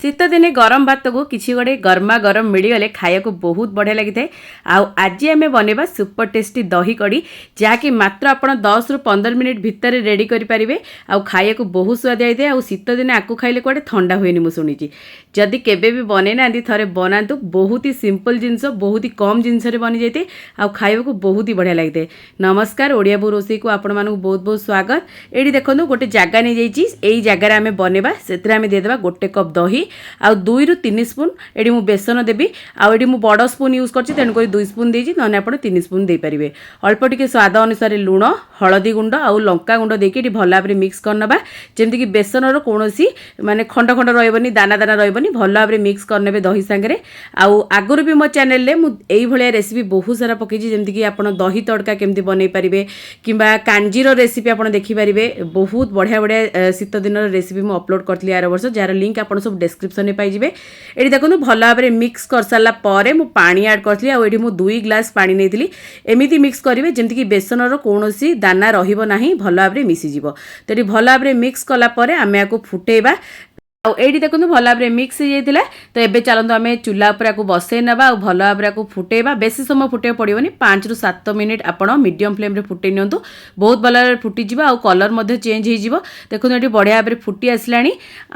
शीत दिने गरम भात को किसी गोटे गरमा गरम मिलगले खाया को बहुत बढ़िया लगी था। आज आम बनवा सुपर टेस्टी दही कड़ी जहाँकि मात्र आप 10 रु 15 मिनिट भितर रेडी करेंगे। खाया को बहुत स्वाद आई था। शीत दिने आपको खाइले कड़े ठंडा हुए मुझे शुणी जदि केबे भी बने ना थे बनातु। बहुत ही सिंपल जिनस बहुत ही कम जिनस बनी जाए खाइबा को बहुत ही बढ़िया लगी था। नमस्कार ओडिया बो रोसई को आपण मानक बहुत बहुत स्वागत। ये देखो गोटे जगह नहीं जाइए जगार आम बनवा से देदेबा गोटे कप दही आउ 2 रु 3 स्पून एडी मु बेसन देबी आउ एडी मु बड़ स्पून यूज करछि तेन कोई 2 स्पून देछि नने आपण 3 स्पून दे परिबे। अल्प टिके स्वाद अनुसार लूण हळदी गुंड आउ लंका गुंड देके एडी भला भाबरे मिक्स करनबा जेमति कि बेसन रो कोनोसी माने खंड खंड रहइबनी दाना दाना रहइबनी भला भाबरे मिक्स करनेबे दही संगरे। आउ आगुरु भी मो चैनल ले मु एई भलिया रेसिपी बहुत सारा पकेछि जेमति कि आपण दही तड़का केमति बनै परिबे किबा कांजी रो रेसिपी आपण देखि परिबे। बहुत बढ़िया बढ़िया शीत दिन रेसिपी मु अपलोड करथली आर वर्ष जार लिंक आपण सब डिस्क्रिप्शन पाइबे। ये देखो भल भाव मिक्स कर सारा पर मु पानी ऐड करी आठी मु 2 ग्लास पानी नहीं एमती मिक्स करेंगे जमीक बेसन कौन दाना रहा भल भाव मिसीज। तो ये भल भाव मिक्स कलापर आम या फुटेबा आउे देखो भल भाव मिक्स हो जाता। तो ये चलते आम चूल्हा पर बसई ना भल भाव फुटेबा बेसी समय फुटे पड़ोनी 5 रु 7 मिनिट आप मीडियम फ्लेम रे फुटे नि बहुत भल भाव फुटीज आ कलर चेंज हो देखो ये बढ़िया भाव फुटी आसला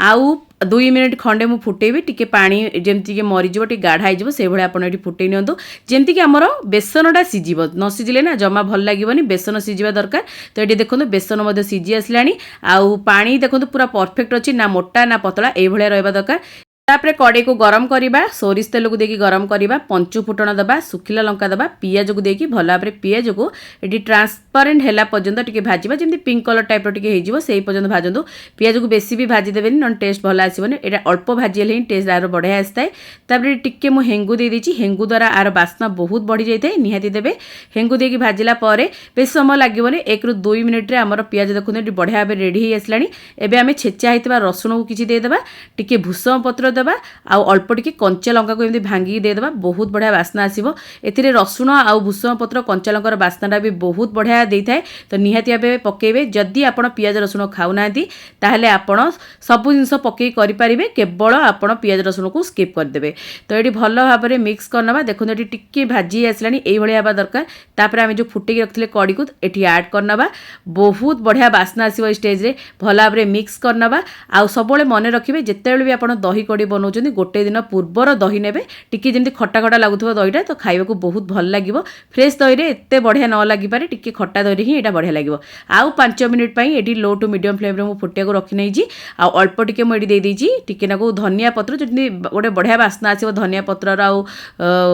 आउ 2 मिनिट खंडे मु फुटेबी टिके पानी जेमती मरीज टे गाढ़ा हो से भाई आप फुटे नि जमती कि आमर बेसनटा सीझब न सीझिले ना जमा भल लगे बेसन सीझा दरकार। तो ये देखो बेसन सीझी आसला आउ पानी देखो पूरा परफेक्ट अच्छी ना मोटा ना पतला ये रहा दरकार। तापर कड़े को गरम करवा सोरिष तेल को देकी गरम करवा पंचु फुटण दबा सुखिला लंका दबा पियाज को देकी भल भाव पियाज को ये ट्रांसपेरेंट है पर्यंत टिके भाजवा जमी पिंक कलर टाइप टिके हो पर्यंत भाजतु। पियाज को बेसी भी भाजी देवेनि न टेस्ट भल आसबनी ये अल्प भाजी ही टेस्ट आर बढ़िया आसताए। तापर टिके मु हेंगु दे देछि हेंगु द्वारा आर बास्ना बहुत बढ़ी जाए निहाती देबे। हेंगु देकी भाजिला परे बेस समय लागबनी 1 रु 2 मिनिट रे आमर पियाज देखुन ये बढ़िया भाव रेडी हो आसलानी। एबे आमे छेचा होइतबा रसुण को किछि दे देबा टिके भूसम पत्र देबा आउ अल्प टिके कंचा लंका को एमती भांगी देदेबा बहुत बढ़िया बास्ना आसीबो। एथिरे रसुण आउ भूसम पत्र कंचा लंकार बास्नाटा भी बहुत बढ़िया देइथाय। तो निहाती भाबे पकेबे जदि आपण पियाज रसुण खाउ नांती ताहले आपण सब जिंस पके करि परिबे केवल आपण पियाज रसुण को स्किप कर देबे। तो एठी भलो भाबरे मिक्स करनबा देखो एठी टिके भाजी आसलानी एई भलिया बा दरकार। तापर आमे जो फुटेकी रखथिले कड़ी को एठी ऐड करनबा बहुत बढ़िया बास्ना आसीबो। स्टेज रे भलो भाबरे मिक्स करनबा आउ सबले मन रखिबे जेतेबेले भी आपण दही कड़ी बनाउछन गोटे दिन पूर्वर दही ने टिके जमी खटा खटा लगुव दहीटा तो खाइबा को बहुत भल लगे। फ्रेश दही रे एते बढ़िया न लगी पारे टिके खटा दही ही एटा बढ़िया लगे। आउ 5 मिनिट पई एटी लो टू मीडियम फ्लेम रे मु फुटिया को रखी नै जी आ अल्प टिके मु एटी दे देजी टिके ना को धनिया पत्र जति गोटे बढ़िया बास्ना आसीबो धनिया पत्र आउ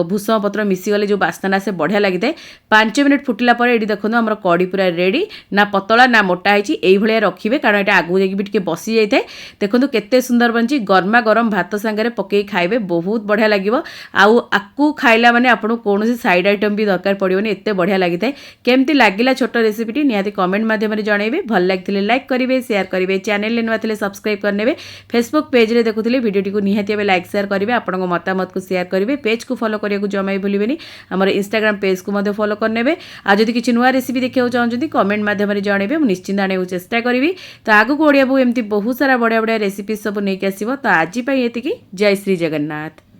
भूसम पत्र मिसी गले जो बास्ना से बढ़िया लगी थाए। 5 मिनिट फुटिला पर एटी देखो हमर कड़ी पूरा रेडी ना पतला ना मोटा है एई भलिया रखिबे कारण एटा आगु जाकी भी टिके बसी जाय थाए। देखो केते सुंदर बनची गरमा गरम भात संगे पके खाइबे बहुत बढ़िया लगिवो। आउ आकु खाइला माने आपन कौन साइड आइटम भी दरकार पड़ियोनी एते बढ़िया लगी थाए। केमती लागिला छोट रेसिपीटी निहाती कमेंट माध्यम रे जणाइबे भल लागिथिले लाइक करिवे शेयर करिवे चैनल ले नथिले सब्सक्राइब करनेबे फेसबुक पेज रे देखुथिले वीडियोटी को निहाती बे लाइक शेयर करिवे आपन को मतामत को शेयर करिवे पेज को फॉलो करिया को जमाई भूलिबेनी हमर इंस्टाग्राम पेज को मध्ये फॉलो करनेबे। आ जदि किछि नुवा रेसिपी देखियो चाहउछन्ती कमेंट माध्यम रे जणाइबे मु निश्चित आने चेष्टा करिवि। तो आगु को ओडिया बो एमती बहुत सारा बढ़िया बढ़िया रेसिपी सब नै के आसीबो। तो आज पई एतिकी जय श्री जगन्नाथ।